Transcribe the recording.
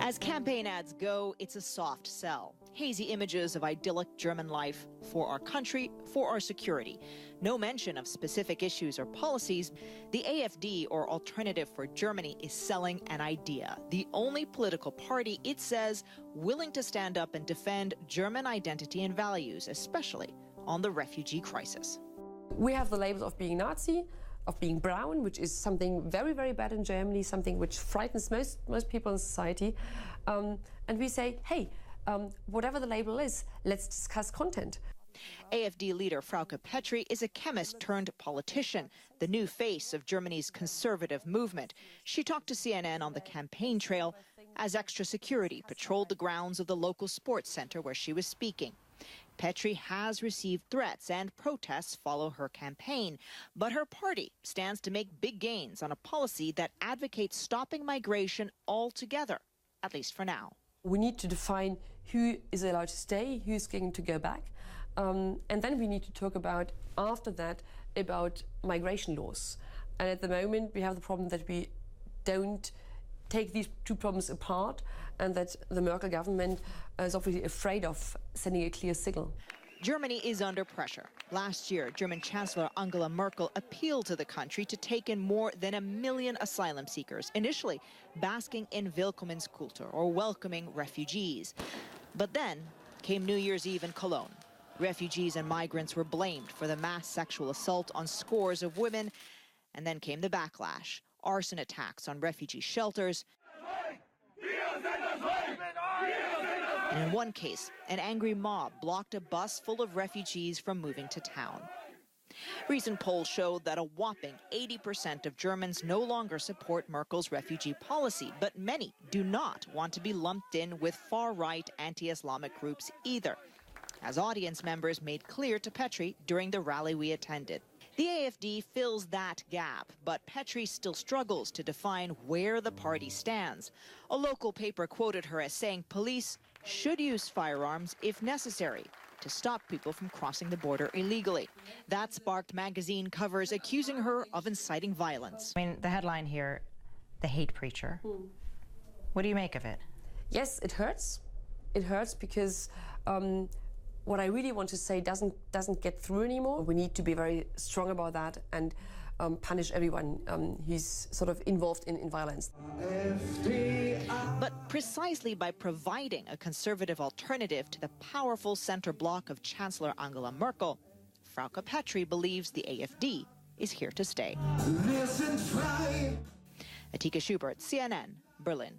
As campaign ads go, it's a soft sell. Hazy images of idyllic German life for our country, for our security. No mention of specific issues or policies. The AfD, or Alternative for Germany, is selling an idea. The only political party, it says, willing to stand up and defend German identity and values, especially on the refugee crisis. We have the labels of being Nazi, of being brown, which is something very, very bad in Germany, something which frightens most people in society. And we say, hey, whatever the label is, let's discuss content. AfD leader Frauke Petry is a chemist turned politician, the new face of Germany's conservative movement. She talked to CNN on the campaign trail as extra security patrolled the grounds of the local sports center where she was speaking. Petry has received threats and protests follow her campaign, but her party stands to make big gains on a policy that advocates stopping migration altogether, at least for now. We need to define who is allowed to stay, who is going to go back, and then we need to talk about, after that, about migration laws. And at the moment, we have the problem that we don't take these two problems apart, and that the Merkel government is obviously afraid of sending a clear signal. Germany is under pressure. Last year, German Chancellor Angela Merkel appealed to the country to take in more than 1 million asylum seekers, initially basking in Willkommenskultur, or welcoming refugees. But then came New Year's Eve in Cologne. Refugees and migrants were blamed for the mass sexual assault on scores of women, and then came the backlash. Arson attacks on refugee shelters. And in one case, an angry mob blocked a bus full of refugees from moving to town. Recent polls showed that a whopping 80% of Germans no longer support Merkel's refugee policy, but many do not want to be lumped in with far-right anti-Islamic groups either, as audience members made clear to Petry during the rally we attended. The AfD fills that gap, but Petry still struggles to define where the party stands. A local paper quoted her as saying police should use firearms if necessary to stop people from crossing the border illegally. That sparked magazine covers accusing her of inciting violence. I mean, the headline here, the hate preacher. What do you make of it? Yes, it hurts. It hurts because what I really want to say doesn't get through anymore. We need to be very strong about that and punish everyone who's sort of involved in violence. But precisely by providing a conservative alternative to the powerful center bloc of Chancellor Angela Merkel, Frauke Petry believes the AfD is here to stay. Atika Shubert, CNN, Berlin.